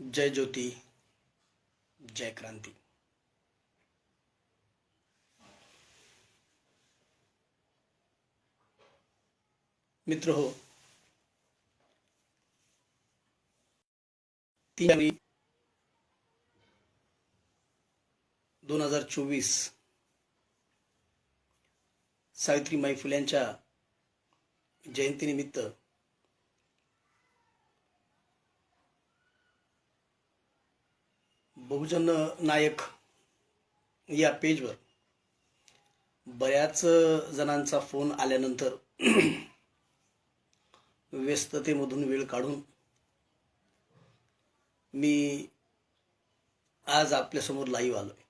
जय ज्योती, जय क्रांती. मित्र हो, 3 जानेवारी 2024 सावित्रीमाई फुल्यांच्या जयंतीनिमित्त बहुजन नायक या पेजवर बऱ्याच जणांचा फोन आल्यानंतर व्यस्ततेमधून वेळ काढून मी आज आपल्यासमोर लाईव्ह आलोय.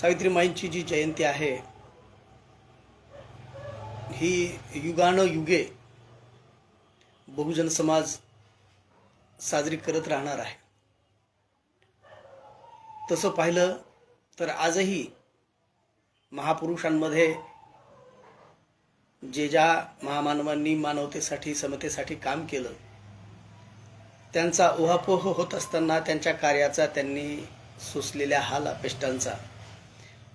सावित्रीमाईंची जी जयंती आहे ही युगानुयुगे बहुजन समाज साजरी करत राहणार आहे. तसं पाहिलं तर आजही महापुरुषांमध्ये ज्या महामानवांनी मानवतेसाठी समतेसाठी काम केलं त्यांचा उहापोह होत असताना, त्यांच्या कार्याचा, त्यांनी सोसलेल्या हाल अपेष्टांचा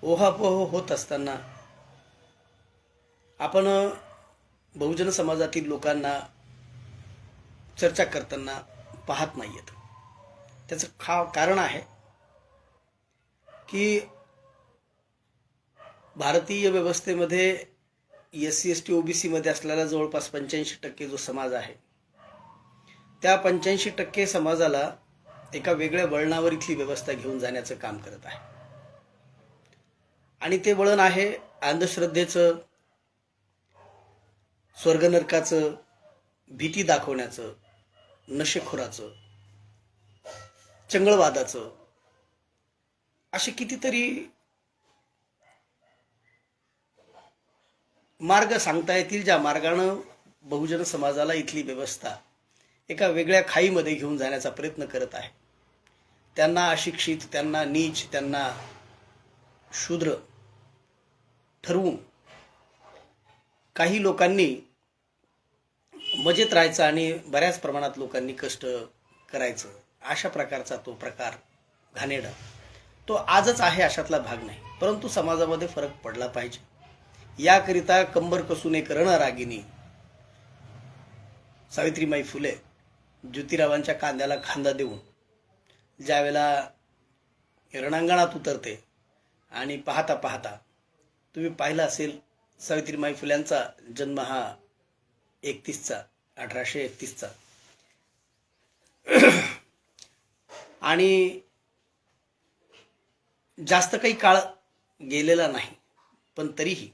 उहापोह होत असताना आपण बहुजन समाजातील लोकांना चर्चा करताना पाहत नाहीयेत. त्याचं कारण आहे की भारतीय व्यवस्थेमध्ये SC ST OBC मध्ये असलेला जवळपास 85% जो समाज आहे त्या 85% समाजाला एका वेगळ्या वळणावर इथली व्यवस्था घेऊन जाण्याचं काम करत आहे. आणि ते वळण आहे अंधश्रद्धेचं, स्वर्ग नरकाचं, भीती दाखवण्याचं, नशेखोराचं, चंगळवादाचं. असे कितीतरी मार्ग सांगता येतील ज्या मार्गानं बहुजन समाजाला इथली व्यवस्था एका वेगळ्या खाईमध्ये घेऊन जाण्याचा प्रयत्न करत आहे. त्यांना अशिक्षित, त्यांना नीच, त्यांना शूद्र ठरवून काही लोकांनी मजेत राहायचं आणि बऱ्याच प्रमाणात लोकांनी कष्ट करायचं, अशा प्रकारचा तो प्रकार घाणेरडा तो आजच आहे, अशातला भाग नाही. परंतु समाजामध्ये फरक पडला पाहिजे. याकरिता कंबर कसून एक रणरागिनी सावित्रीमाई फुले ज्योतिरावांच्या कांद्याला खांदा देऊन ज्यावेळेला रणांगणात उतरते आणि पाहता पाहता तुम्ही पाहिलं असेल सावित्रीमाई फुल्यांचा जन्म हा 1831चा आणि जास्त काही काळ गेलेला नाही, पण तरीही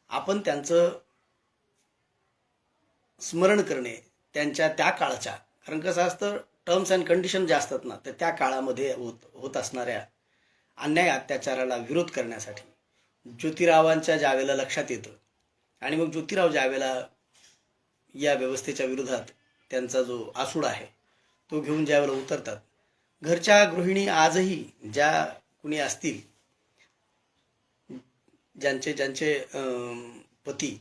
आपण त्यांचं स्मरण करणे, त्यांच्या त्या काळच्या, कारण कसं असतं टर्म्स अँड कंडिशन ज्या असतात ना, तर त्या काळामध्ये होत असणाऱ्या अन्याय अत्याचाराला विरोध करण्यासाठी ज्योतिरावांच्या ज्यावेळेला लक्षात येतं आणि मग ज्योतिराव ज्यावेळेला या व्यवस्थेच्या विरोधात त्यांचा जो आसूड आहे तो घेऊन ज्यावेळेला उतरतात, घरच्या गृहिणी आजही ज्या कुणी असतील ज्यांचे पती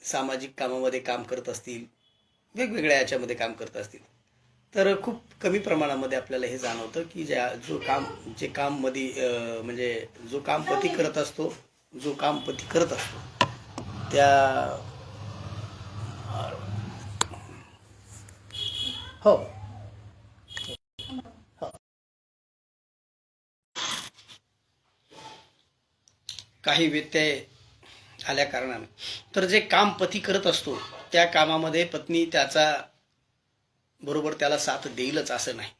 सामाजिक कामामध्ये काम करत असतील, वेगवेगळ्या याच्यामध्ये काम करत असतील, तर खूप कमी प्रमाणामध्ये आपल्याला हे जाणवतं की जे काम पती करत असतो त्या हो काही व्यत्यय आल्या कारणाने, तर जे काम पती करत असतो त्या कामामध्ये पत्नी त्याचा बरोबर त्याला साथ देईलच असं नाही.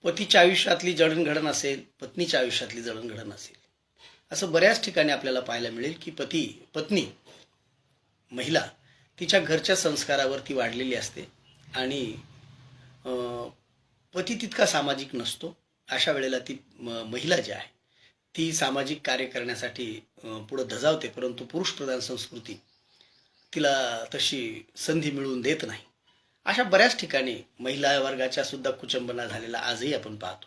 पतीच्या आयुष्यातली जडणघडण असेल, पत्नीच्या आयुष्यातली जडणघडण असेल, असं बऱ्याच ठिकाणी आपल्याला पाहायला मिळेल की पत्नी महिला तिच्या घरच्या संस्कारावरती वाढलेली असते आणि पती तितका सामाजिक नसतो. अशा वेळेला ती महिला जी आहे ती सामाजिक कार्य करण्यासाठी पुढे धजावते, परंतु पुरुष प्रधान संस्कृती तिला तशी संधी मिळवून देत नाही. अशा बऱ्याच ठिकाणी महिला वर्गाच्या सुद्धा कुचंबना झालेला आजही आपण पाहतो.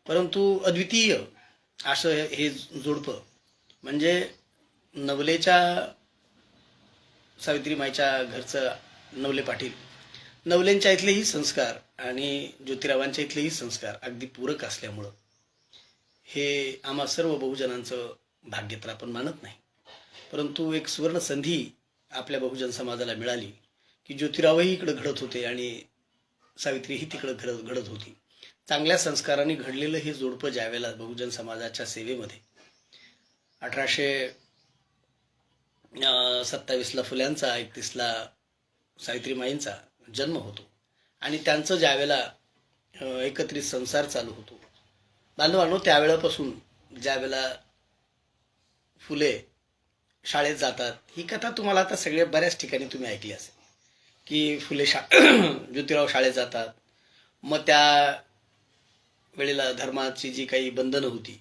परंतु अद्वितीय असं हे जोडपं म्हणजे नवलेच्या सावित्रीमाईच्या घरचं नवले पाटील, नवलेंच्या इथलेही संस्कार आणि ज्योतिरावांच्या इथलेही संस्कार अगदी पूरक असल्यामुळं हे आम्हा सर्व बहुजनांचं भाग्य तर आपण मानत नाही, परंतु एक सुवर्ण संधी आपल्या बहुजन समाजाला मिळाली की ज्योतिरावही इकडं घडत होते आणि सावित्रीही तिकडं घडत होती. चांगल्या संस्काराने घडलेलं हे जोडपं ज्यावेळेला बहुजन समाजाच्या सेवेमध्ये 1827ला फुल्यांचा, 31ला सावित्रीमाईंचा जन्म होतो आणि त्यांचं ज्यावेळेला एकत्रित संसार चालू होतो, बांधवांनो, त्यावेळेपासून ज्यावेळेला फुले शाळेत जातात, ही कथा तुम्हाला आता सगळ्या बऱ्याच ठिकाणी तुम्ही ऐकली असेल की फुले ज्योतिराव शाळेत जातात. मग त्या वेळेला धर्माची जी काही बंधनं होती,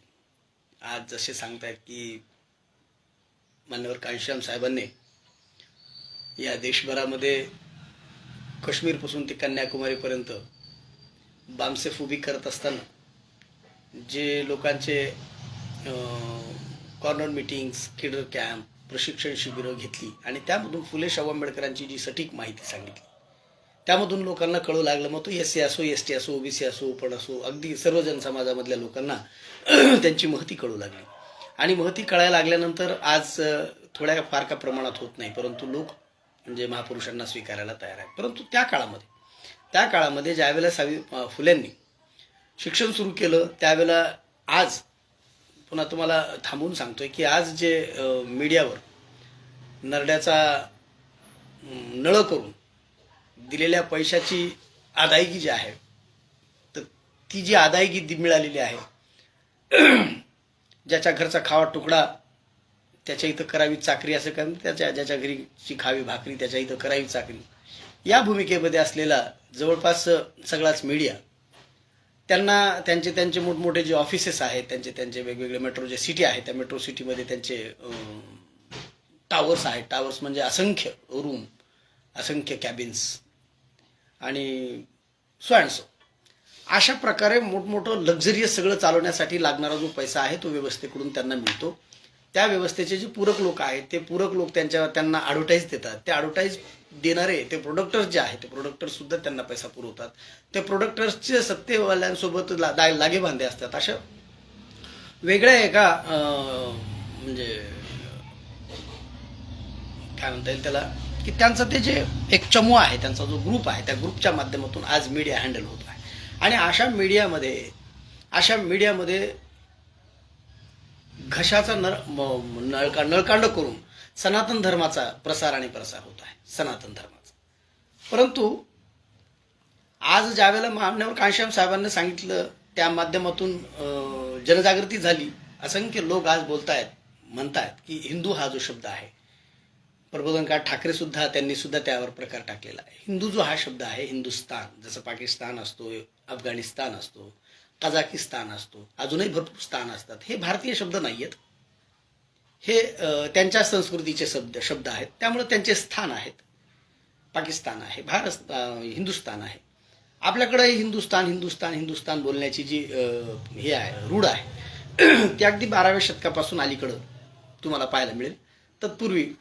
आज जसे सांगतायत की मान्यवर कांशीराम साहेबांनी या देशभरामध्ये काश्मीरपासून ते कन्याकुमारीपर्यंत बामसेफ उभी करत असताना जे लोकांचे कॉर्नर मीटिंग्स, किडर कॅम्प, प्रशिक्षण शिबिरं घेतली आणि त्यामधून फुले शाहू आंबेडकरांची जी सटीक माहिती सांगितली, त्यामधून लोकांना कळू लागलं. मग तो SC असो, ST असो, OBC असो, ओपन असो, अगदी सर्व जनसमाजामधल्या लोकांना त्यांची महती कळू लागली. आणि महती कळायला लागल्यानंतर आज थोड्या फार का प्रमाणात होत नाही, परंतु लोक म्हणजे महापुरुषांना स्वीकारायला तयार आहेत. परंतु त्या काळामध्ये ज्यावेळेला फुल्यांनी शिक्षण सुरू केलं, त्यावेळेला आज पुन्हा तुम्हाला थांबवून सांगतोय की आज जे मीडियावर नरड्याचा नळ करून दिलेल्या पैशाची अदायगी जी आहे, तर ती जी अदायगी मिळालेली आहे, ज्याच्या घरचा खावा तुकडा त्याच्या इथं करावी चाकरी, असं कारण ज्याच्या घरीची खावी भाकरी त्याच्या इथं करावी चाकरी, या भूमिकेमध्ये असलेला जवळपास सगळाच मीडिया त्यांना त्यांचे मोठमोठे जे ऑफिसेस आहेत, त्यांचे वेगवेगळे मेट्रो जे सिटी आहेत, त्या मेट्रो सिटीमध्ये त्यांचे टावर्स आहेत. टावर्स म्हणजे असंख्य रूम, असंख्य कॅबिन्स आणि सो अँड सो, अशा प्रकारे मोठमोठं लक्झरियस सगळं चालवण्यासाठी लागणारा जो पैसा आहे तो व्यवस्थेकडून त्यांना मिळतो. त्या व्यवस्थेचे जे पूरक लोक आहेत, ते पूरक लोक त्यांना ॲडव्हर्टाईज देतात. ते ॲडव्हर्टाईज देणारे ते प्रोडक्टर्स जे आहेत, ते प्रोडक्टर्स सुद्धा त्यांना पैसा पुरवतात. ते प्रोडक्टर्सचे सत्तेवाल्यांसोबत लागे बांधे असतात. अशा वेगळ्या एका म्हणजे काय म्हणता येईल त्याला, की त्यांचं ते जे एक चमू आहे, त्यांचा जो ग्रुप आहे, त्या ग्रुपच्या माध्यमातून आज मीडिया हँडल होत आहे. आणि अशा मीडियामध्ये घशाचा नळकांड करून सनातन धर्माचा प्रसार होत आहे, सनातन धर्माचा. परंतु आज ज्यावेळेला मान्यवर कांशीराम साहेबांनी सांगितलं, त्या माध्यमातून जनजागृती झाली. असंख्य लोक आज म्हणतायत की हिंदू हा जो शब्द आहे, प्रबोधनकार ठाकरे सुद्धा त्यांनी त्यावर प्रकार टाकलेला आहे. हिंदू जो हा शब्द आहे, हिंदुस्तान, जसं पाकिस्तान असतो, अफगाणिस्तान असतो, कझाकिस्तान असतो, अजूनही भरपूर स्थान असतात, हे भारतीय शब्द नाही आहेत, हे त्यांच्या संस्कृतीचे शब्द आहेत. त्यामुळे त्यांचे स्थान आहेत. पाकिस्तान आहे, हिंदुस्तान आहे. आपल्याकडे हिंदुस्तान बोलण्याची जी हे आहे, रूढ आहे, ती अगदी 12व्या शतकापासून अलीकडं तुम्हाला पाहायला मिळेल. तत्पूर्वी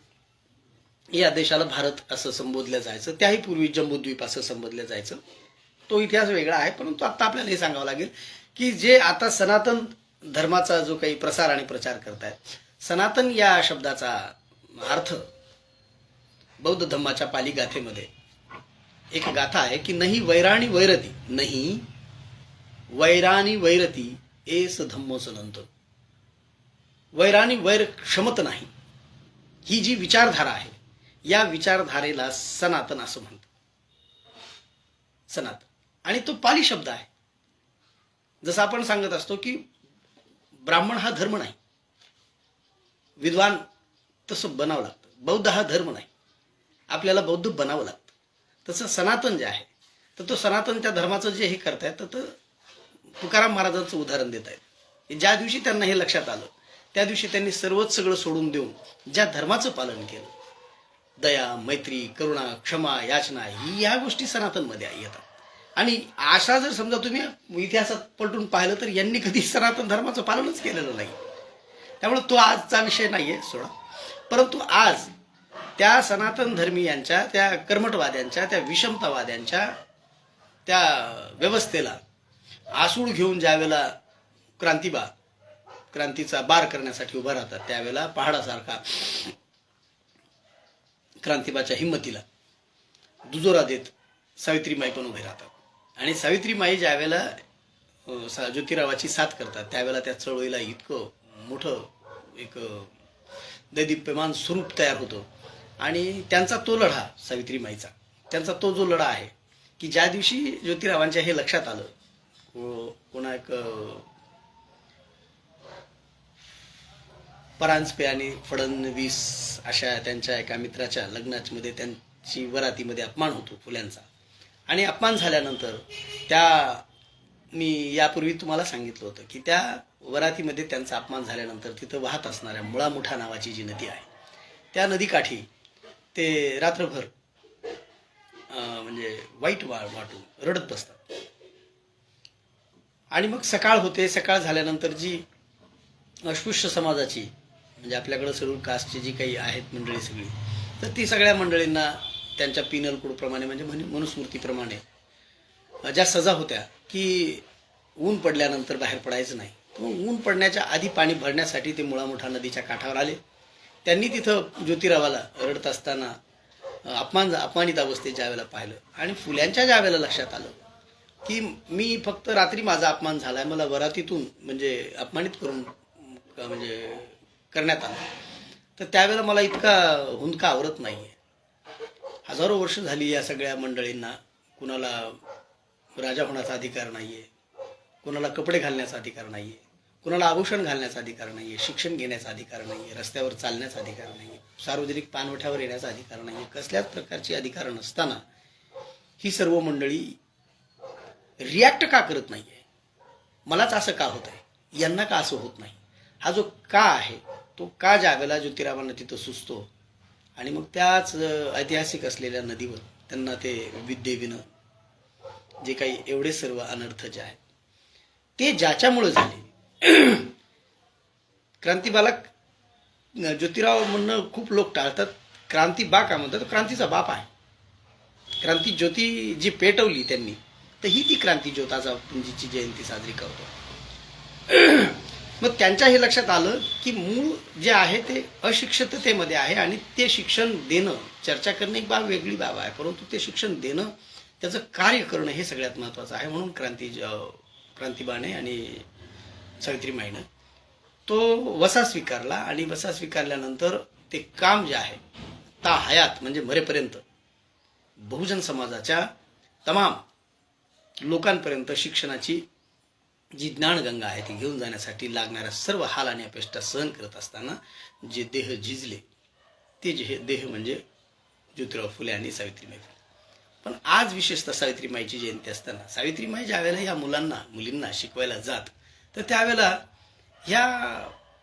या देशाला भारत असं संबोधलं जायचं, त्याही पूर्वी जम्बूद्वीप असं संबोधलं जायचं. तो इतिहास वेगळा आहे. परंतु आता आपल्याला हे सांगावं लागेल की जे आता सनातन धर्माचा जो काही प्रसार आणि प्रचार करतायत, सनातन या शब्दाचा अर्थ बौद्ध धम्माच्या पाली गाथेमध्ये एक गाथा आहे की नाही वैराणी वैरती, नाही वैराणी वैरती एस धम्मो सनंत. वैराणी वैर क्षमत नाही, ही जी विचारधारा आहे, या विचारधारेला सनातन असं म्हणतात. सनातन, आणि तो पाली शब्द आहे. जसं आपण सांगत असतो की ब्राह्मण हा धर्म नाही, विद्वान तसं बनावं लागतं. बौद्ध हा धर्म नाही, आपल्याला बौद्ध बनावं लागतं. तसं सनातन जे आहे, तर तो सनातन त्या धर्माचं जे हे करतायत, तर तुकाराम महाराजांचं उदाहरण देत आहेत. ज्या दिवशी त्यांना हे लक्षात आलं, त्या दिवशी त्यांनी सगळं सोडून देऊन ज्या धर्माचं पालन केलं, दया, मैत्री, करुणा, क्षमा, याचना, या गोष्टी सनातनमध्ये येतात. आणि अशा जर समजा तुम्ही इतिहासात पलटून पाहिलं तर यांनी कधी सनातन धर्माचं पालनच केलेलं नाही. त्यामुळे तो आजचा विषय नाही आहे सोडा. परंतु आज त्या सनातन धर्मीयांच्या, त्या कर्मठवाद्यांच्या, त्या विषमतावाद्यांच्या त्या व्यवस्थेला आसूड घेऊन ज्यावेळेला क्रांतीचा बार करण्यासाठी उभा राहतात, त्यावेळेला पहाडासारखा क्रांतिबाच्या हिंमतीला दुजोरा देत सावित्रीमाई पण उभे राहतात. आणि सावित्रीमाई ज्यावेळेला ज्योतिरावाची साथ करतात, त्यावेळेला त्या चळवळीला इतकं मोठं एक दैदिप्यमान स्वरूप तयार होतं. आणि त्यांचा तो लढा, सावित्रीमाईचा त्यांचा तो जो लढा आहे की ज्या दिवशी ज्योतिरावांच्या हे लक्षात आलं, कोणा एक परांजपे आणि फडणवीस अशा त्यांच्या एका मित्राच्या लग्नामध्ये त्यांची वरातीमध्ये अपमान होतो फुल्यांचा. आणि अपमान झाल्यानंतर मी यापूर्वी तुम्हाला सांगितलं होतं की त्या वरातीमध्ये त्यांचा अपमान झाल्यानंतर तिथं वाहत असणाऱ्या मुळामुठा नावाची जी नदी आहे, त्या नदीकाठी ते रात्रभर म्हणजे वाईट वाटून रडत बसतात. आणि मग सकाळ होते. सकाळ झाल्यानंतर जी अस्पृश्य समाजाची, म्हणजे आपल्याकडं शेड्यूल कास्टची जी काही आहेत मंडळी सगळी, तर ती सगळ्या मंडळींना त्यांच्या पिनल कोडप्रमाणे म्हणजे मनुस्मृतीप्रमाणे ज्या सजा होत्या की ऊन पडल्यानंतर बाहेर पडायचं नाही, मग ऊन पडण्याच्या आधी पाणी भरण्यासाठी ते मुळामुठा नदीच्या काठावर आले. त्यांनी तिथं ज्योतिरावाला रडत असताना अपमानित अवस्थेत ज्यावेळेला पाहिलं आणि फुल्यांच्या ज्यावेळेला लक्षात आलं की मी फक्त रात्री माझा अपमान झालाय, मला वरातीतून म्हणजे अपमानित म्हणजे करण्यात आलं, तर त्यावेळेला मला इतका हुंदका आवरत नाहीये. हजारो वर्ष झाली या सगळ्या मंडळींना कुणाला राजा होण्याचा अधिकार नाहीये, कुणाला कपडे घालण्याचा अधिकार नाहीये, कुणाला आभूषण घालण्याचा अधिकार नाहीये, शिक्षण घेण्याचा अधिकार नाहीये, रस्त्यावर चालण्याचा अधिकार नाहीये, सार्वजनिक पाणवठ्यावर येण्याचा अधिकार नाहीये. कसल्याच प्रकारची अधिकार नसताना ही सर्व मंडळी रिॲक्ट का करत नाहीये? मलाच असं का होत आहे, यांना का असं होत नाही? हा जो का आहे, तो का ज्यावेळेला ज्योतिरावांना तिथं सुचतो आणि मग त्याच ऐतिहासिक असलेल्या नदीवर त्यांना ते विद्येविनं जे काही एवढे सर्व अनर्थ जे आहेत ते ज्याच्यामुळे झाले. क्रांतीबाला ज्योतिराव म्हणणं खूप लोक टाळतात. क्रांतीबा का म्हणतात? क्रांतीचा बाप आहे. क्रांती ज्योती जी पेटवली त्यांनी, तर ही ती क्रांती ज्योत आज आपण जिची जयंती साजरी करतो. मग त्यांच्या हे लक्षात आलं की मूळ जे आहे ते अशिक्षिततेमध्ये आहे आणि ते शिक्षण देणं, चर्चा करणं एक बाब वेगळी बाब आहे, परंतु ते शिक्षण देणं, त्याचं कार्य करणं हे सगळ्यात महत्त्वाचं आहे. म्हणून क्रांतीबाने आणि सावित्रीमाईनं तो वसा स्वीकारला आणि वसा स्वीकारल्यानंतर ते काम जे आहे ता हयात म्हणजे मरेपर्यंत बहुजन समाजाच्या तमाम लोकांपर्यंत शिक्षणाची जी ज्ञानगंगा आहे ती घेऊन जाण्यासाठी लागणाऱ्या सर्व हाल आणि अपेष्टा सहन करत असताना जे देह झिजले ते जे देह म्हणजे ज्योतिराव फुले आणि सावित्रीमाई. पण आज विशेषतः सावित्रीमाईची जयंती असताना सावित्रीमाई ज्यावेळेला या मुलींना शिकवायला जात, तर त्यावेळेला ह्या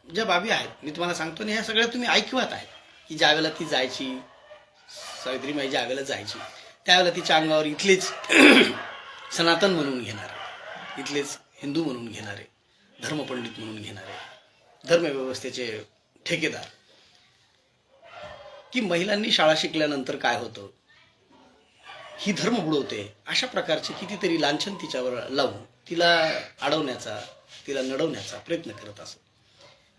ज्या बाबी आहेत मी तुम्हाला सांगतो ना, ह्या सगळ्या तुम्ही ऐकवत आहे की ज्यावेळेला ती जायची, सावित्रीमाई ज्यावेळेला जायची त्यावेळेला तिच्या अंगावर इथलेच सनातन म्हणून घेणारे, इथलेच हिंदू म्हणून घेणारे, धर्मपंडित म्हणून घेणारे, धर्मव्यवस्थेचे ठेकेदार, की महिलांनी शाळा शिकल्यानंतर काय होतं, ही धर्म बुडवते, अशा प्रकारचे कितीतरी लांछन तिच्यावर लावून तिला अडवण्याचा, तिला नडवण्याचा प्रयत्न करत असत.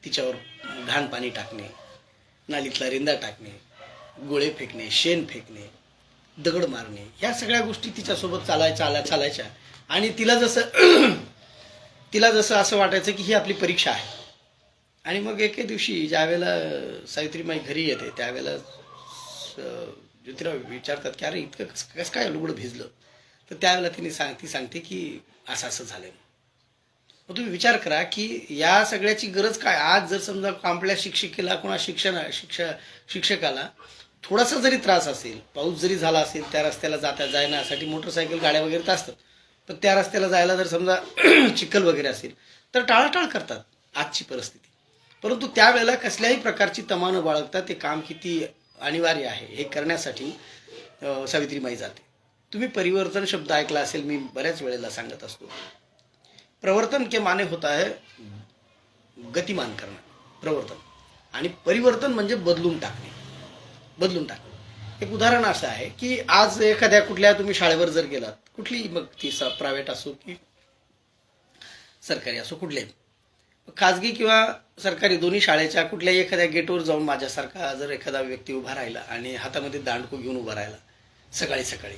तिच्यावर घाण पाणी टाकणे, नालीतला रिंदा टाकणे, गोळे फेकणे, शेण फेकणे, दगड मारणे, ह्या सगळ्या गोष्टी तिच्यासोबत चालायच्या. आणि तिला जसं असं वाटायचं की ही आपली परीक्षा आहे. आणि मग एके दिवशी ज्यावेळेला सावित्रीमाई घरी येते त्यावेळेला ज्योतिराव विचारतात की अरे इतकं कसं काय लुगडं भिजलं, तर त्यावेळेला ती सांगते की असं झालंय. मग तुम्ही विचार करा की या सगळ्याची गरज काय? आज जर समजा आपल्या शिक्षिकेला किंवा शिक्षकाला थोडासा जरी त्रास असेल, पाऊस जरी झाला असेल, त्या रस्त्याला जाण्यासाठी मोटरसायकल गाड्या वगैरे तर असतात, पण त्या रस्त्याला जायला जर समजा चिखल वगैरे असेल तर टाळाटाळ करतात आजची परिस्थिती. परंतु त्यावेळेला कसल्याही प्रकारची तमा न बाळगता ते काम किती अनिवार्य आहे हे करण्यासाठी सावित्रीमाई जाते. तुम्ही परिवर्तन शब्द ऐकला असेल, मी बऱ्याच वेळेला सांगत असतो. प्रवर्तन के माने होता है गतिमान करना. प्रवर्तन. आणि परिवर्तन म्हणजे बदलून टाकणे. बदलून टाकणे. एक उदाहरण असं आहे की आज एखाद्या कुठल्या तुम्ही शाळेवर जर गेलात, कुठली मग ती प्रायव्हेट असो की सरकारी असो, कुठल्याही खाजगी किंवा सरकारी दोन्ही शाळेच्या कुठल्याही एखाद्या गेटवर जाऊन माझ्यासारखा जर एखादा व्यक्ती उभा राहिला आणि हातामध्ये दांडकू घेऊन उभा राहिला सकाळी सकाळी,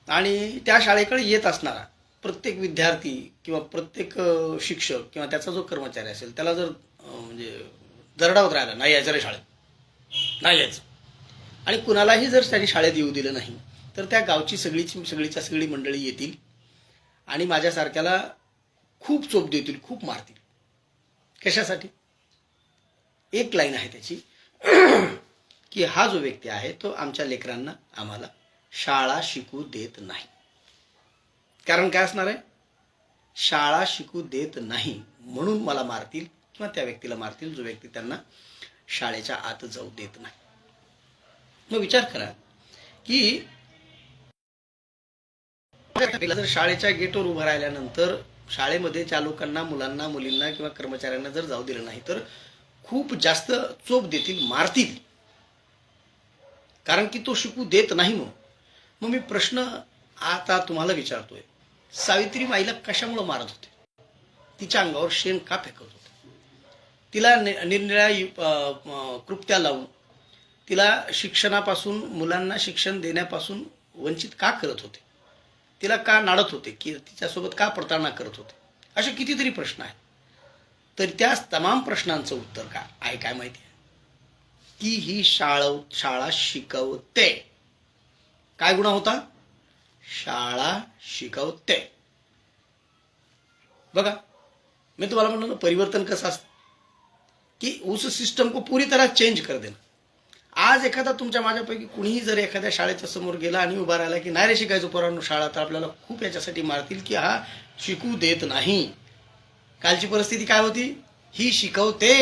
आणि त्या शाळेकडे येत असणारा प्रत्येक विद्यार्थी किंवा प्रत्येक शिक्षक किंवा त्याचा जो कर्मचारी असेल त्याला जर म्हणजे दरडावत राहिला, नाही यायचं रे शाळेत, नाही यायचं, आणि कुणालाही जर त्यांनी शाळेत येऊ दिलं नाही, तर त्या गावची सगळीच्या सगळी मंडळी येतील आणि माझ्यासारख्याला खूप चोप देतील, खूप मारतील. कशासाठी? एक लाईन आहे त्याची की हा जो व्यक्ती आहे तो आमच्या लेकरांना आम्हाला शाळा शिकू देत नाही. कारण काय असणार आहे? शाळा शिकू देत नाही म्हणून मला मारतील किंवा त्या व्यक्तीला मारतील जो व्यक्ती त्यांना शाळेच्या आत जाऊ देत नाही. मग विचार करा की जर शाळेच्या गेटवर उभं राहिल्यानंतर शाळेमध्ये ज्या लोकांना, मुलांना, मुलींना किंवा कर्मचाऱ्यांना जर जाऊ दिलं नाही तर खूप जास्त चोप देतील, मारतील, कारण की तो शिकू देत नाही. मग मी प्रश्न आता तुम्हाला विचारतोय, सावित्रीमाईला कशामुळे मारत होते? तिच्या अंगावर शेण का फेकत होते? तिला निरनिराळ्या कृत्या लावून तिला शिक्षणापासून, मुलांना शिक्षण देण्यापासून वंचित का करत होते? तिला का नाडत होते? की तिच्यासोबत का प्रतारणा करत होते? असे कितीतरी प्रश्न आहेत. तर त्या तमाम प्रश्नांचं उत्तर काय आहे? काय माहिती आहे? की ही शाळा शिकवते. काय गुन्हा होता? शाळा शिकवते. बघा, मी तुम्हाला म्हणलं ना, परिवर्तन कसं असतं की उस सिस्टम को पूरी तरह चेंज कर देना. आज एखादा तुमच्या माझ्यापैकी कुणीही जर एखाद्या शाळेच्या समोर गेला आणि उभा राहिला की नाही रे शिकायचं पोरांनो शाळा, तर आपल्याला खूप याच्यासाठी मारतील की हा शिकू देत नाही. कालची परिस्थिती काय होती? ही शिकवते,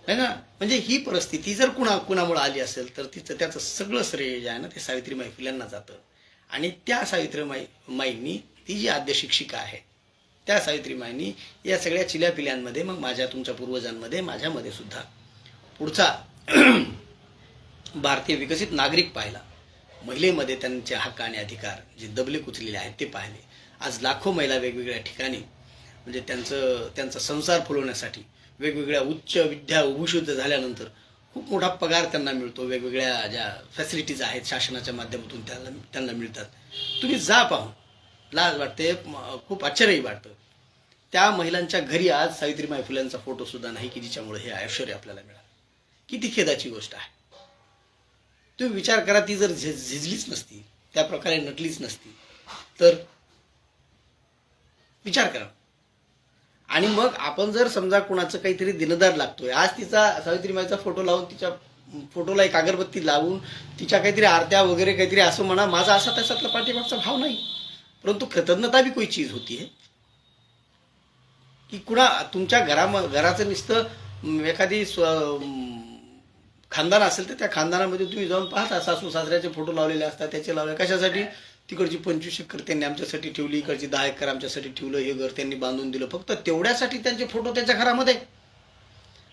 है ना. म्हणजे ही परिस्थिती जर कुणामुळे आली असेल तर त्याचं सगळं श्रेय जे आहे ना ते सावित्रीबाई फुलेंना जातं. आणि त्या सावित्रीबाईंनी, ती जी आद्य शिक्षिका आहे, त्या सावित्रीबाईंनी या सगळ्या चिल्या पिल्यांमध्ये, मग माझ्या, तुमच्या पूर्वजांमध्ये, माझ्यामध्ये सुद्धा पुढचा भारतीय विकसित नागरिक पाहिला. महिलेमध्ये त्यांचे हक्क आणि अधिकार जे दबले कुचलेले आहेत ते पाहिले. आज लाखो महिला वेगवेगळ्या ठिकाणी म्हणजे त्यांचा संसार फुलवण्यासाठी वेगवेगळ्या उच्च विद्या उभूषित झाल्यानंतर खूप मोठा पगार त्यांना मिळतो. वेगवेगळ्या ज्या फॅसिलिटीज आहेत शासनाच्या माध्यमातून त्यांना मिळतात. तुम्ही जा पाहून लाज वाटते, खूप आश्चर्यही वाटतं. त्या महिलांच्या घरी आज सावित्रीबाई फुलेंचा फोटो सुद्धा नाही की जिच्यामुळे हे ऐश्वर्य आपल्याला मिळालं. किती खेदाची गोष्ट आहे. तुम्ही विचार करा, ती जर झिजलीच नसती, त्या प्रकारे नटलीच नसती तर विचार करा. आणि मग आपण जर समजा कुणाचं काहीतरी दिनदार लागतोय, आज तिचा सावित्रीबाईचा फोटो लावून, तिच्या फोटोला एक अगरबत्ती लावून, तिच्या काहीतरी आरत्या वगैरे काहीतरी असं म्हणा, माझा असा त्याच्यातला पाठीमागचा भाव नाही, परंतु कृतज्ञता भी कोई चीज होती है की तुमच्या घराचं नुसतं एखादी खानदान असेल तर त्या खानदानामध्ये तुम्ही जाऊन पाहता सासू सासऱ्याचे फोटो लावलेले असतात. त्याचे लावले कशासाठी? तिकडची 25 एकर त्यांनी आमच्यासाठी ठेवली, इकडची 10 एकर आमच्यासाठी ठेवलं, हे घर त्यांनी बांधून दिलं, फक्त तेवढ्यासाठी त्यांचे फोटो त्यांच्या घरामध्ये.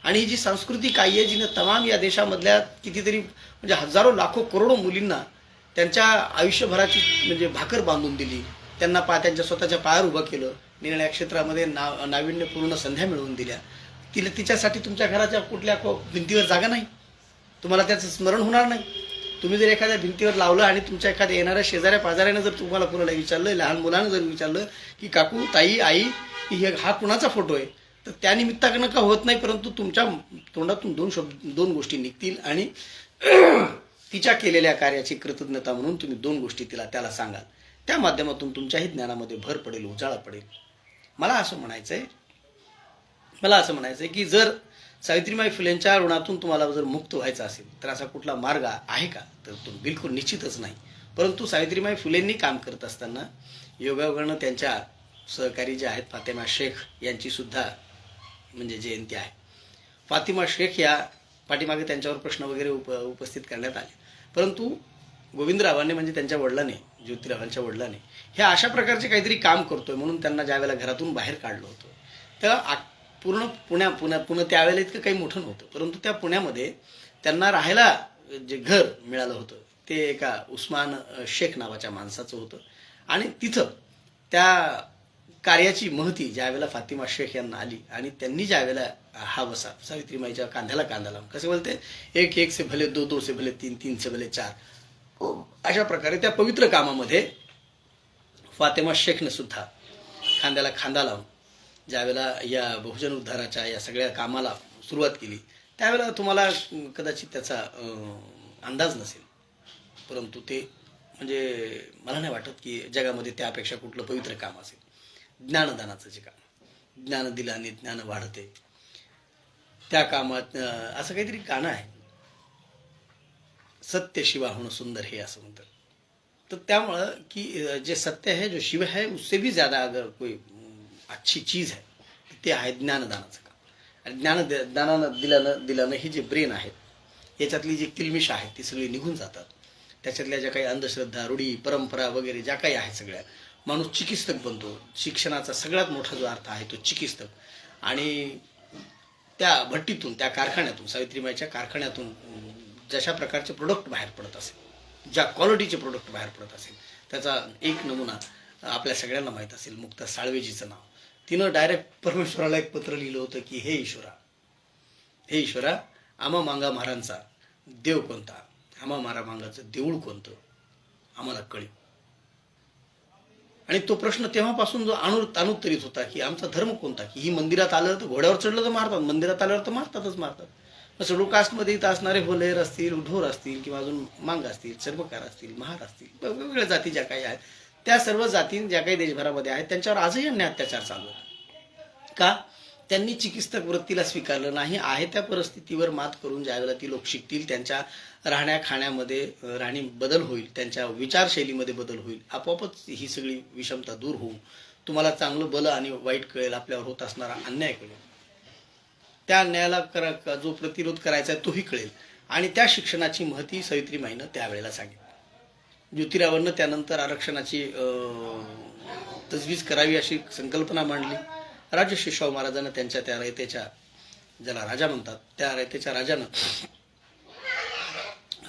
आणि ही जी संस्कृती काय आहे, जिने तमाम या देशामधल्या कितीतरी म्हणजे हजारो लाखो करोडो मुलींना त्यांच्या आयुष्यभराची म्हणजे भाकर बांधून दिली, त्यांना त्यांच्या स्वतःच्या पायावर उभं केलं, निर्णय क्षेत्रामध्ये नाविन्यपूर्ण संध्या मिळवून दिल्या. तिच्यासाठी तुमच्या घराच्या कुठल्या भिंतीवर जागा नाही, तुम्हाला त्याचं स्मरण होणार नाही. तुम्ही जर एखाद्या भिंतीवर लावलं आणि तुमच्या एखाद्या येणाऱ्या शेजाऱ्या पाजाऱ्यानं जर तुम्हाला कुणाला विचारलं, लहान मुलानं जर विचारलं की काकू, ताई, आई, हा कुणाचा फोटो आहे, तर त्या निमित्तानं का होत नाही, परंतु तुमच्या तोंडातून दोन गोष्टी निघतील आणि तिच्या केलेल्या कार्याची कृतज्ञता म्हणून तुम्ही 2 गोष्टी त्याला सांगाल. त्या माध्यमातून तुमच्याही ज्ञानामध्ये भर पडेल, उजाळा पडेल. मला असं म्हणायचंय की जर सावित्रीबाई फुलेंच्या ऋणातून तुम्हाला जर मुक्त व्हायचं असेल तर असा कुठला मार्ग आहे का? तर तो बिलकुल निश्चितच नाही. परंतु सावित्रीबाई फुलेंनी काम करत असताना योगायोगानं त्यांच्या सहकारी जे आहेत फातिमा शेख यांची सुद्धा म्हणजे जयंती आहे. फातिमा शेख या पाठीमागे त्यांच्यावर प्रश्न वगैरे उपस्थित करण्यात आले, परंतु गोविंदरावांनी म्हणजे त्यांच्या वडिलांनी, ज्योतिरावांच्या वडिलांनी हे अशा प्रकारचे काहीतरी काम करतोय म्हणून त्यांना ज्यावेळेला घरातून बाहेर काढलं होतं, तर पूर्ण पुणे त्यावेळेला इतकं काही मोठं नव्हतं, परंतु त्या पुण्यामध्ये त्यांना राहायला जे घर मिळालं होतं ते एका उस्मान शेख नावाच्या माणसाचं होतं. आणि तिथं त्या कार्याची महती ज्यावेळेला फातिमा शेख यांना आली आणि त्यांनी ज्यावेळेला हा वसा सावित्रीमाईच्या कांद्याला कांदा लावून, कसे बोलते, एक एक से भले दो, दो से भले तीन, तीन से भले चार, अशा प्रकारे त्या पवित्र कामामध्ये फातिमा शेखने सुद्धा खांद्याला खांदा लावून ज्यावेळेला या बहुजन उद्धाराच्या या सगळ्या कामाला सुरुवात केली, त्यावेळेला तुम्हाला कदाचित त्याचा अंदाज नसेल, परंतु ते म्हणजे मला नाही वाटत की जगामध्ये त्यापेक्षा कुठलं पवित्र काम असेल. ज्ञानदानाचं जे काम, ज्ञान दिल्याने ज्ञान वाढते, त्या कामात असं काहीतरी गाणं आहे, सत्य शिवा होणं सुंदर हे असं म्हणतात. तर त्यामुळं की जे सत्य है, जो शिव है, उससे भी ज्यादा अगर कोई अच्छी चीज है ते आहे ज्ञानदानाचं काम. आणि ज्ञानानं दिल्यानं ही जे ब्रेन आहेत याच्यातली जी किलमिश आहे ती सगळी निघून जातात. त्याच्यातल्या ज्या काही अंधश्रद्धा, रूढी, परंपरा वगैरे ज्या काही आहेत सगळ्या, माणूस चिकित्सक बनतो. शिक्षणाचा सगळ्यात मोठा जो अर्थ आहे तो चिकित्सक. आणि त्या भट्टीतून, त्या कारखान्यातून, सावित्रीमाईच्या कारखान्यातून जशा प्रकारचे प्रोडक्ट बाहेर पडत असेल, ज्या क्वालिटीचे प्रोडक्ट बाहेर पडत असेल, त्याचा एक नमुना आपल्या सगळ्यांना माहीत असेल, मुक्ता साळवेजीचं नाव. तिनं डायरेक्ट परमेश्वराला एक पत्र लिहिलं होतं की हे ईश्वरा, आम्हा मांगा महारांचा देव कोणता, आम्हा मारा मांगाचं देऊळ कोणतं आम्हाला कळेल. आणि तो प्रश्न तेव्हापासून जो अनुत्तरित होता की आमचा धर्म कोणता, की ही मंदिरात आलं तर घोड्यावर चढलं तर मारतात, मंदिरात आल्यावर तर मारतात. शेड्यूल कास्टमध्ये इथं असणारे होलेर असतील, ढोर असतील, किंवा अजून मांग असतील, चर्मकार असतील, महार असतील, वेगवेगळ्या जाती ज्या काही आहेत, त्या सर्व जाती ज्या काही देशभरामध्ये आहेत त्यांच्यावर आजही अन्याय अत्याचार चालू आहे. का? त्यांनी चिकित्सक वृत्तीला स्वीकारलं नाही. आहे त्या परिस्थितीवर मात करून ज्यावेळेला ती लोक शिकतील, त्यांच्या राहण्या खाण्यामध्ये राहणी बदल होईल, त्यांच्या विचारशैलीमध्ये बदल होईल, आपोआपच ही सगळी विषमता दूर होऊन तुम्हाला चांगलं भलं आणि वाईट कळेल, आपल्यावर होत असणारा अन्याय कळेल, त्या अन्यायाला जो प्रतिरोध करायचा आहे तोही कळेल. आणि त्या शिक्षणाची महती सावित्रीमाईनं त्यावेळेला सांगितली. ज्योतिरावांना त्यानंतर आरक्षणाची तजवीज करावी अशी संकल्पना मांडली. राजश्री शाहू महाराजांना त्यांच्या त्या रयतेच्या, ज्याला राजा म्हणतात, त्या रयतेच्या राजानं,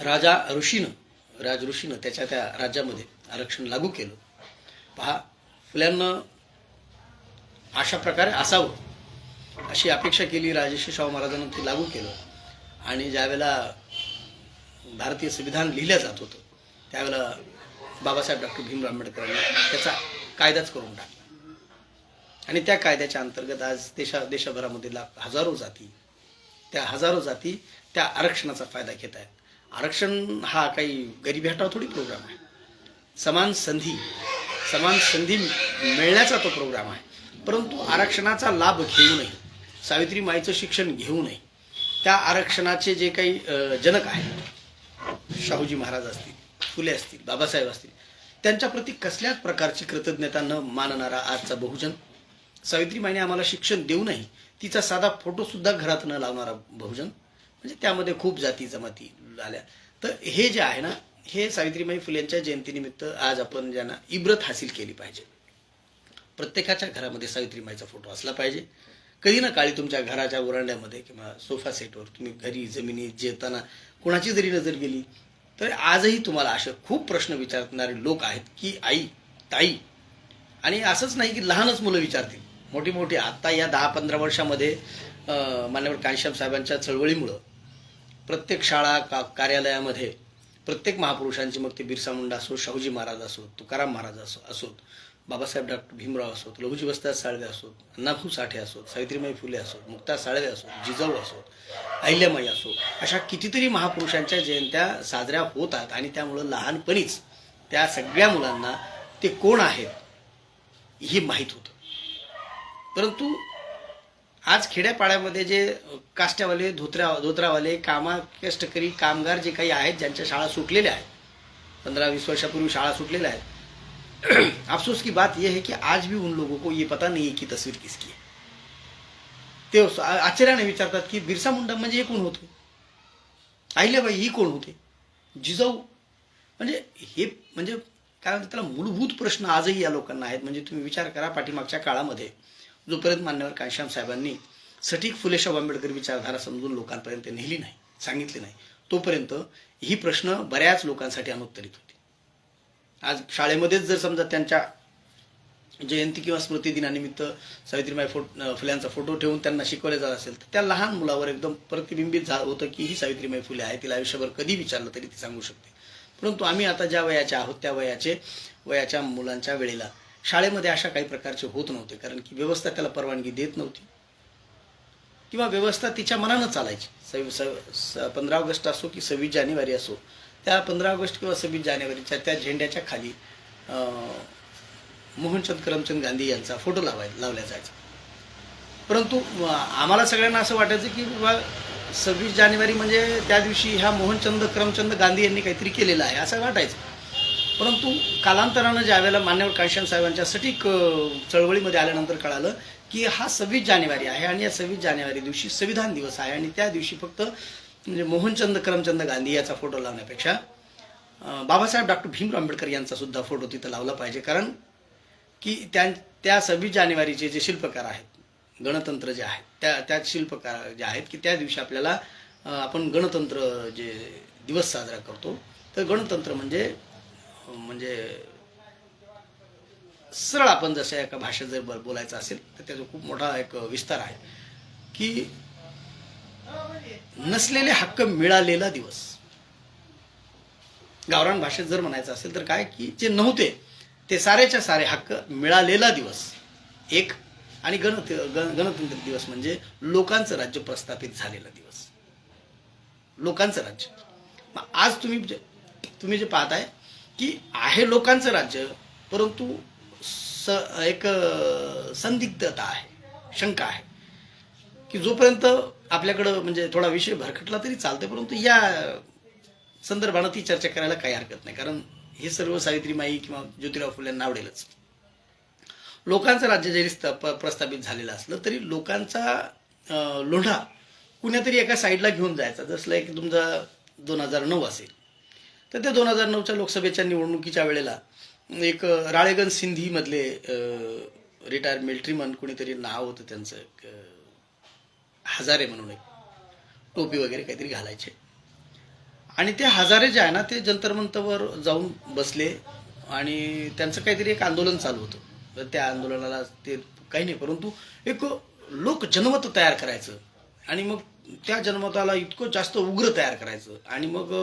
राज ऋषीनं त्याच्या त्या राज्यामध्ये आरक्षण लागू केलं. पहा, फुल्यांना अशा प्रकारे असावं अशी अपेक्षा केली, राजश्री शाहू महाराजांना ते लागू केलं. आणि ज्यावेळेला भारतीय संविधान लिहिलं जात होतं त्यावेळेला बाबासाहेब डॉक्टर भीमराव आंबेडकरांनी त्याचा कायदाच करून टाकला. आणि त्या कायद्याच्या अंतर्गत आज देशभरामध्ये हजारो जाती त्या आरक्षणाचा फायदा घेत आहेत. आरक्षण हा काही गरिबी हटाव थोडी प्रोग्राम आहे, समान संधी मिळण्याचा तो प्रोग्राम आहे. परंतु आरक्षणाचा लाभ घेऊनही, सावित्रीमाईचं शिक्षण घेऊनही, त्या आरक्षणाचे जे काही जनक आहेत, शाहूजी महाराज असतील, फुले असतील, बाबासाहेब असतील, त्यांच्याप्रती कसल्याच प्रकारची कृतज्ञता न मानणारा आजचा बहुजन, सावित्रीमाईने आम्हाला शिक्षण देऊनही तिचा साधा फोटो सुद्धा घरात न लावणारा बहुजन, म्हणजे त्यामध्ये खूप जाती जमाती आल्या. तर हे जे आहे ना, हे सावित्रीमाई फुलेंच्या जयंतीनिमित्त आज आपण ज्यांना इब्रत हासिल केली पाहिजे. प्रत्येकाच्या घरामध्ये सावित्रीमाईचा फोटो असला पाहिजे. कधी ना काळी तुमच्या घराच्या ओरांड्यामध्ये किंवा सोफा सेटवर तुम्ही घरी जमिनीत जेवताना कोणाची जरी नजर गेली तर आजही तुम्हाला असे खूप प्रश्न विचारणारे लोक आहेत की आई, ताई, आणि असंच नाही की लहानच मुलं विचारतील, मोठी आता या 10-15 वर्षामध्ये मान्यवर कांशीराम साहेबांच्या चळवळीमुळं प्रत्येक शाळा कार्यालयामध्ये प्रत्येक महापुरुषांची, मग ते बिरसा मुंडा असो, शाहूजी महाराज असोत, तुकाराम महाराज असोत, बाबासाहेब डॉक्टर भीमराव असोत, लहुजी वस्ताद साळवे असोत, अण्णाभाऊ साठे असोत, सावित्रीमाई फुले असोत, मुक्ता साळवे असोत, जिजाऊ असोत, अहिल्यामाई असो, अशा कितीतरी महापुरुषांच्या जयंत्या साजऱ्या होतात. आणि त्यामुळं लहानपणीच त्या सगळ्या मुलांना ते कोण आहेत हे माहीत होतं. परंतु आज खेड्यापाड्यामध्ये जे काष्ट्यावाले, धोत्रावाले, कष्टकरी कामगार जे काही आहेत, ज्यांच्या शाळा सुटलेल्या आहेत, 15-20 वर्षापूर्वी शाळा सुटलेल्या आहेत, अफसोस की बात यह है कि आज भी उन लोगों को ये पता नहीं है कि तस्वीर किसकी है. ते आश्चर्याने विचारतात की बिरसा मुंडा म्हणजे हे कोण होते, अहिल्याबाई ही कोण होते, जिजाऊ म्हणजे हे, म्हणजे काय म्हणतात त्याला, मूलभूत प्रश्न आजही या लोकांना आहेत. म्हणजे तुम्ही विचार करा, पाठीमागच्या काळामध्ये जोपर्यंत मान्यवर कांशीराम साहेबांनी सटीक फुलेशाह आंबेडकर विचारधारा समजून लोकांपर्यंत नेली नाही, सांगितली नाही, तोपर्यंत ही प्रश्न बऱ्याच लोकांसाठी अनुत्तरित होती. आज शाळेमध्येच जर समजा त्यांच्या जयंती किंवा स्मृती दिनानिमित्त सावित्रीबाई फुल्यांचा फोटो ठेवून त्यांना शिकवले जात असेल तर त्या लहान मुलावर एकदम प्रतिबिंबित होतं की ही सावित्रीबाई फुले आहे, तिला आयुष्यभर कधी विचारलं तरी ती सांगू शकते. परंतु आम्ही आता ज्या वयाचे आहोत त्या वयाच्या मुलांच्या वेळेला शाळेमध्ये अशा काही प्रकारचे होत नव्हते, कारण की व्यवस्था त्याला परवानगी देत नव्हती किंवा व्यवस्था तिच्या मनानं चालायची. 15 ऑगस्ट असो की 26 जानेवारी असो, त्या 15 ऑगस्ट किंवा 26 जानेवारीच्या त्या झेंड्याच्या खाली मोहनचंद करमचंद गांधी यांचा फोटो लावला जायचा. परंतु आम्हाला सगळ्यांना असं वाटायचं की बाबा 26 जानेवारी म्हणजे त्या दिवशी ह्या मोहनचंद करमचंद गांधी यांनी काहीतरी केलेलं आहे असं वाटायचं. परंतु कालांतरानं ज्यावेळेला मान्यवर कांशीराम साहेबांच्या सटीक चळवळीमध्ये आल्यानंतर कळालं की हा 26 जानेवारी आहे आणि या 26 जानेवारी दिवशी संविधान दिवस आहे आणि त्या दिवशी फक्त म्हणजे मोहनचंद करमचंद गांधी याचा फोटो लावण्यापेक्षा बाबासाहेब डॉक्टर भीमराव आंबेडकर यांचा सुद्धा फोटो तिथं लावला पाहिजे. कारण की त्या 26 जानेवारीचे जे शिल्पकार आहेत, गणतंत्र जे आहेत त्या शिल्पकार जे आहेत की त्या दिवशी आपल्याला आपण गणतंत्र जे दिवस साजरा करतो तर गणतंत्र म्हणजे सरळ आपण जसं एका भाषेत जर बोलायचं असेल तर त्याचा खूप मोठा एक विस्तार आहे की नसलेले हक्क मिळालेला दिवस. गावरान भाषेत जर म्हणायचं असेल तर काय की जे नव्हते ते सारेच्या सारे हक्क मिळालेला दिवस एक. आणि गणतंत्र दिवस म्हणजे लोकांचं राज्य प्रस्थापित झालेला दिवस, लोकांचं राज्य. आज तुम्ही जे पाहताय की आहे लोकांचं राज्य, परंतु एक संदिग्धता आहे, शंका आहे की जोपर्यंत आपल्याकडं म्हणजे थोडा विषय भरकटला तरी चालते, परंतु या संदर्भानं ती चर्चा करायला काही हरकत नाही. कारण हे सर्व सावित्रीमाई किंवा ज्योतिराव फुलेंना आवडेलच. लोकांचं राज्य जरी प्रस्थापित झालेलं असलं तरी लोकांचा लोढा कुण्यातरी एका साईडला घेऊन जायचा. जसं एक तुमचा 2009 असेल तर त्या 2009च्या लोकसभेच्या निवडणुकीच्या वेळेला एक राळेगण सिंधी मधले रिटायर मिलिटरीमन कुणीतरी नाव होतं त्यांचं, हजारे म्हणून, एक टोपी वगैरे काहीतरी घालायचे आणि ते हजारे जे आहे ना ते जंतर मंतरवर जाऊन बसले आणि त्यांचं काहीतरी एक आंदोलन चालू होतं. तर त्या आंदोलनाला ते काही नाही, परंतु एक लोक जनमत तयार करायचं आणि मग त्या जनमताला इतकं जास्त उग्र तयार करायचं आणि मग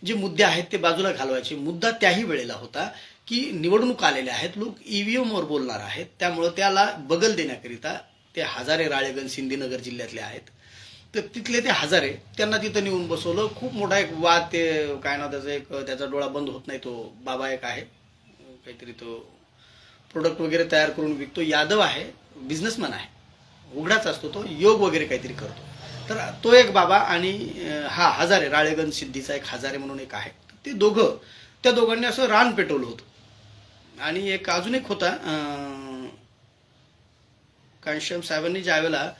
जे मुद्दे आहेत ते बाजूला घालवायचे. मुद्दा त्याही वेळेला होता की निवडणूक आलेल्या आहेत, लोक ईव्हीएमवर बोलणार आहेत, त्यामुळं त्याला बगल देण्याकरिता ते हजारे राळेगण सिंधीनगर जिल्ह्यातले आहेत तर तिथले ते हजारे त्यांना तिथं नेऊन बसवलं. खूप मोठा एक वाद, ते काय ना त्याचा डोळा बंद होत नाही, तो बाबा एक आहे काहीतरी, तो प्रोडक्ट वगैरे तयार करून विकतो, यादव आहे, बिझनेसमॅन आहे, उघडाच असतो तो, योग वगैरे काहीतरी करतो. तर तो एक बाबा आणि हा हजारे राळेगण सिद्धीचा एक हजारे म्हणून एक आहे, ते त्या दोघांनी असं रान पेटवलं होतं. आणि एक अजून एक होता कांशीराम साहेबांनी ज्यावेळेला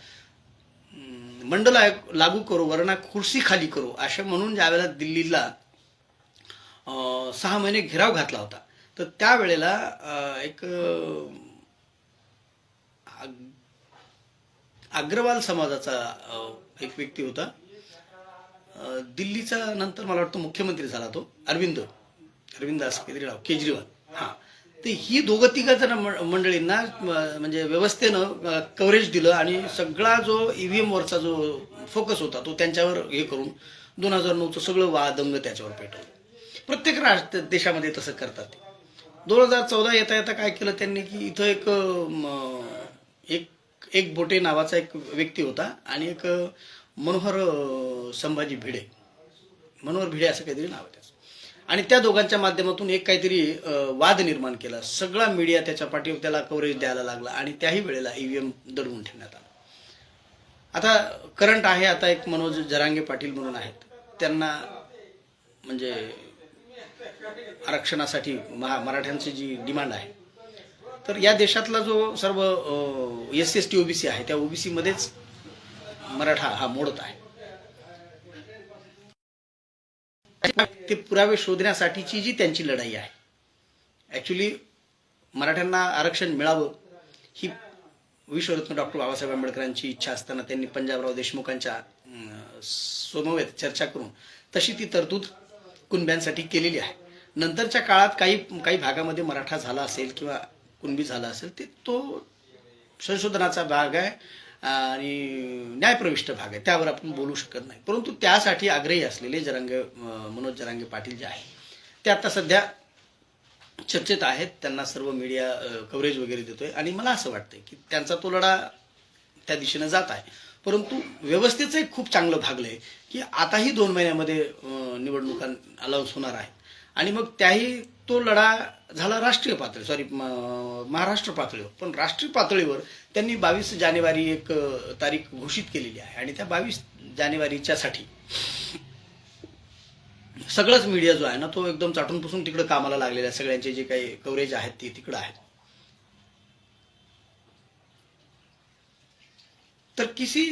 मंडल आयोग लागू करू वरना खुर्सी खाली करू अशा म्हणून ज्यावेळेला दिल्लीला 6 महिने घेराव घातला होता तर त्यावेळेला एक अग्रवाल समाजाचा एक व्यक्ती होता, दिल्लीचा नंतर मला वाटतं मुख्यमंत्री झाला तो, अरविंद केजरीवाल. हा, तर ही दोघं तिघं जण मंडळींना म्हणजे व्यवस्थेनं कव्हरेज दिलं आणि सगळा जो ईव्हीएम वरचा जो फोकस होता तो त्यांच्यावर हे करून 2009चं सगळं वादंग त्याच्यावर पेटवलं. प्रत्येक देशामध्ये तसं करतात. 2014 येता काय केलं त्यांनी की इथं एक बोटे नावाचा एक व्यक्ती होता आणि एक मनोहर भिडे असं काहीतरी नाव आहे त्याचं, आणि त्या दोघांच्या माध्यमातून एक काहीतरी वाद निर्माण केला. सगळा मीडिया त्याच्या पाठीवर त्याला कव्हरेज द्यायला लागला आणि त्याही वेळेला ईव्हीएम दडवून ठेवण्यात आला. आता करंट आहे, आता एक मनोज जरांगे पाटील म्हणून आहेत, त्यांना म्हणजे आरक्षणासाठी मराठ्यांची जी डिमांड आहे तर या देशातला जो सर्व SC ST OBC आहे त्या OBC मध्येच मराठा हा मोडत आहे. ते पुरावे शोधण्यासाठीची जी त्यांची लढाई आहे, ऍक्च्युली मराठ्यांना आरक्षण मिळावं ही विश्वरत्न डॉक्टर बाबासाहेब आंबेडकरांची इच्छा असताना त्यांनी पंजाबराव देशमुखांच्या समवेत चर्चा करून तशी ती तरतूद कुणब्यांसाठी केलेली आहे. नंतरच्या काळात काही काही भागामध्ये मराठा झाला असेल किंवा कुणबी झाला असेल ते तो संशोधनाचा भाग आहे आणि न्यायप्रविष्ट भाग आहे, त्यावर आपण बोलू शकत नाही. परंतु त्यासाठी आग्रही असलेले मनोज जरांगे पाटील जे आहे ते आता सध्या चर्चेत आहेत. त्यांना सर्व मीडिया कव्हरेज वगैरे देतोय आणि मला असं वाटतंय की त्यांचा तो लढा त्या दिशेनं जात आहे. परंतु व्यवस्थेचं एक खूप चांगलं भागलंय की आताही 2 महिन्यामध्ये निवडणुका अलाउन्स होणार आहेत आणि मग त्याही तो लढा झाला राष्ट्रीय पातळी महाराष्ट्र पातळीवर. पण राष्ट्रीय पातळीवर त्यांनी 22 जानेवारी एक तारीख घोषित केलेली आहे आणि त्या 22 जानेवारीच्या साठी सगळंच मीडिया जो आहे ना तो एकदम चाटून पुसून तिकडे कामाला लागलेला आहे. सगळ्यांचे जे काही कव्हरेज आहेत ते तिकडे आहेत. तर किसी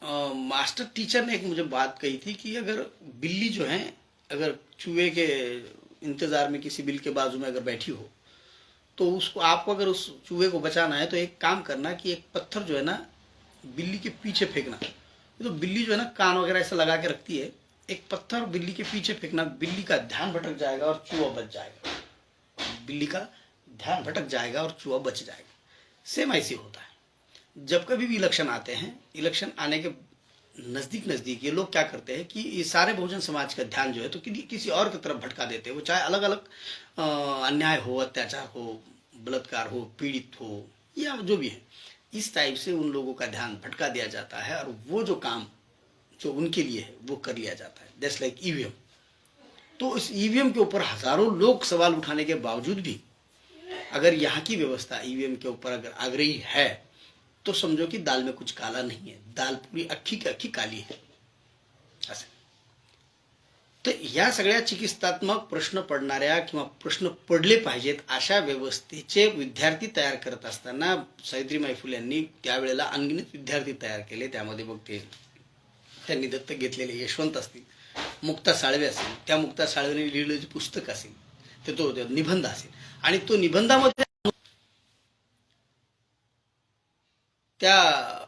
मास्टर टीचर ने एक मुझे बात कही थी कि अगर बिल्ली जो है अगर चूहे के इंतजार में किसी बिल के बाजू में अगर बैठी हो तो उसको आपको अगर उस चूहे को बचाना है तो एक काम करना कि एक पत्थर जो है ना बिल्ली के पीछे फेंकना. तो बिल्ली जो है ना कान वगैरह ऐसा लगा के रखती है, एक पत्थर बिल्ली के पीछे फेंकना, बिल्ली का ध्यान भटक जाएगा और चूहा बच जाएगा. बिल्ली का ध्यान भटक जाएगा और चूहा बच जाएगा. सेम ऐसे होता है. जब कभी भी इलेक्शन आते हैं, इलेक्शन आने के नजदीक नजदीक ये लोग क्या करते हैं कि ये सारे बहुजन समाज का ध्यान जो है तो किसी और की तरफ भटका देते हैं. वो चाहे अलग अलग अन्याय हो, अत्याचार हो, बलात्कार हो, पीड़ित हो या जो भी है, इस टाइप से उन लोगों का ध्यान भटका दिया जाता है और वो जो काम जो उनके लिए है वो कर लिया जाता है. Just like EVM. तो इस ईवीएम के ऊपर हजारों लोग सवाल उठाने के बावजूद भी अगर यहाँ की व्यवस्था ईवीएम के ऊपर अगर आग्रही है तो समझो कि दाल में कुछ काला नहीं है, दाल पूरी अख्खी की अख्खी काली है. असं. तर या सगळ्या चिकित्सात्मक प्रश्न पडणाऱ्या किंवा प्रश्न पडले पाहिजेत अशा व्यवस्थेचे विद्यार्थी तयार करत असताना सावित्रीबाई फुले यांनी त्यावेळेला अनगिनत विद्यार्थी तयार केले. त्यामध्ये मग ते त्यांनी दत्तक घेतलेले यशवंत असतील, मुक्ता साळवे असेल, त्या मुक्ता साळवेने लिहिलेले पुस्तक असेल, ते तो निबंध असेल आणि तो निबंधामध्ये त्या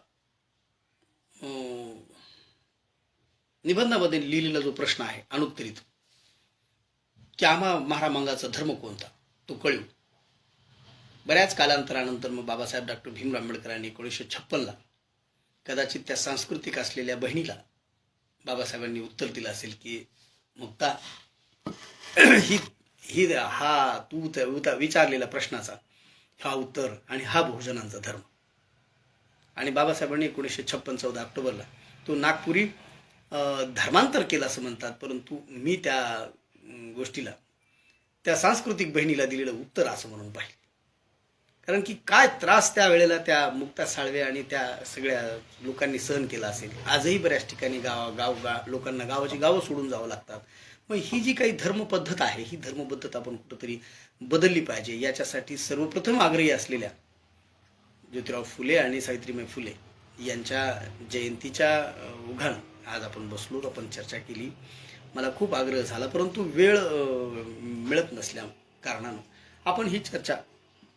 निबंधामध्ये लिहिलेला जो प्रश्न आहे अनुत्तरित की आम्हा महारामांगाचा धर्म कोणता, तो कळीव. बऱ्याच कालांतरानंतर मग बाबासाहेब डॉक्टर भीमराव आंबेडकरांनी 1956ला कदाचित त्या सांस्कृतिक असलेल्या बहिणीला बाबासाहेबांनी उत्तर दिलं असेल की मुक्ता ही हा तू विचारलेला प्रश्नाचा हा उत्तर आणि हा बहुजनांचा धर्म. आणि बाबासाहेबांनी 1956 14 ऑक्टोबरला तो नागपुरी धर्मांतर केलं असं म्हणतात. परंतु मी त्या गोष्टीला त्या सांस्कृतिक बहिणीला दिलेलं उत्तर असं म्हणून पाहिलं. कारण की काय त्रास त्या वेळेला त्या मुक्ता साळवे आणि त्या सगळ्या लोकांनी सहन केला असेल. आजही बऱ्याच ठिकाणी लोकांना गावाची गावं सोडून जावं लागतात. मग ही जी काही धर्मपद्धत आहे ही धर्मपद्धत आपण कुठंतरी बदलली पाहिजे. याच्यासाठी सर्वप्रथम आग्रही असलेल्या ज्योतिराव फुले आणि सावित्रीबाई फुले यांच्या जयंतीच्या उघाण आज आपण बसलो, आपण चर्चा केली. मला खूप आग्रह झाला परंतु वेळ मिळत नसल्या कारणानं आपण ही चर्चा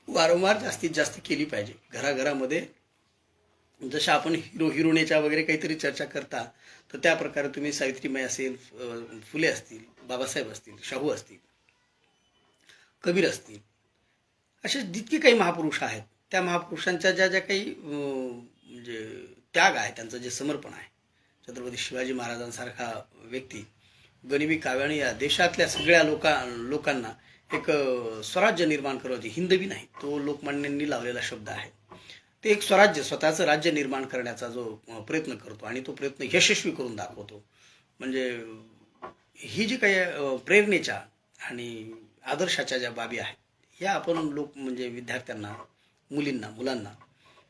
वारंवार जास्तीत जास्त केली पाहिजे. घराघरामध्ये जशा आपण हिरोनेच्या वगैरे काहीतरी चर्चा करता तर त्या प्रकारे तुम्ही सावित्रीबाई असेल, फुले असतील, बाबासाहेब असतील, शाहू असतील, कबीर असतील, असे जितके काही महापुरुष आहेत त्या महापुरुषांच्या ज्या ज्या काही म्हणजे त्याग आहे, त्यांचं जे समर्पण आहे, छत्रपती शिवाजी महाराजांसारखा व्यक्ती गनिमी काव्याने या देशातल्या सगळ्या लोकांना एक स्वराज्य निर्माण करायची, हिंदवी नाही तो लोकमान्यांनी लावलेला शब्द आहे. ते एक स्वराज्य, स्वतःचं राज्य निर्माण करण्याचा जो प्रयत्न करतो आणि तो प्रयत्न यशस्वी करून दाखवतो. म्हणजे ही जी काही प्रेरणेच्या आणि आदर्शाच्या ज्या बाबी आहेत ह्या आपण म्हणजे विद्यार्थ्यांना, मुलांना,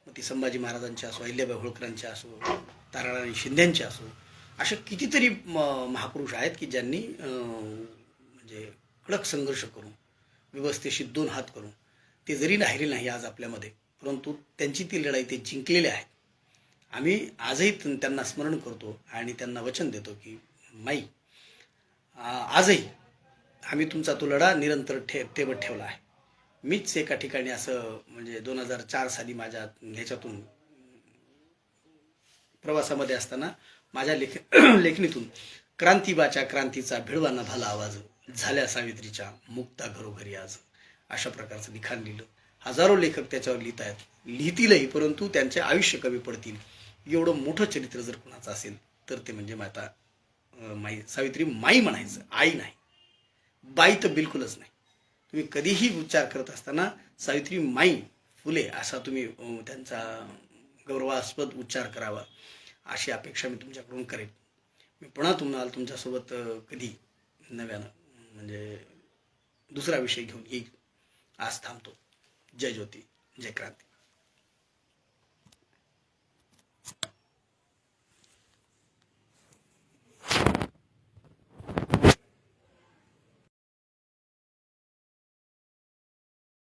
मग ती संभाजी महाराजांच्या असो, अहिल्याबाई होळकरांच्या असो, ताराराणी शिंद्यांच्या असो, असे कितीतरी महापुरुष आहेत की ज्यांनी म्हणजे कडक संघर्ष करून व्यवस्थेशी 2 हात करून ते जरी राहिले नाही आज आपल्यामध्ये परंतु त्यांची ती लढाई ते जिंकलेले आहेत. आम्ही आजही त्यांना स्मरण करतो आणि त्यांना वचन देतो की माई आजही आम्ही तुमचा तो लढा निरंतर तेवत ठेवला आहे. मीच एका ठिकाणी असं म्हणजे 2004 साली माझ्या ह्याच्यातून प्रवासामध्ये असताना माझ्या लेखणीतून क्रांतीबाच्या क्रांतीचा भिडवाना झाला आवाज, झाल्या सावित्रीच्या मुक्ता घरोघरी आज, अशा प्रकारचं लिखाण लिहिलं. हजारो लेखक त्याच्यावर लिहित आहेत, लिहितीलही, परंतु त्यांचे आयुष्य कमी पडतील. एवढं मोठं चरित्र जर कुणाचं असेल तर ते म्हणजे माता माई सावित्री माई म्हणायचं, आई नाही. बाई तर बिलकुलच नाही. तुम्ही कधीही उच्चार करत असताना सावित्री माई फुले असा तुम्ही त्यांचा गौरवास्पद उच्चार करावा, अशी अपेक्षा मी तुमच्याकडून करेन. मी पुन्हा तुम्हाला तुमच्यासोबत कधी नव्यानं म्हणजे दुसरा विषय घेऊन येईल. आज थांबतो. जय ज्योती, जय क्रांती.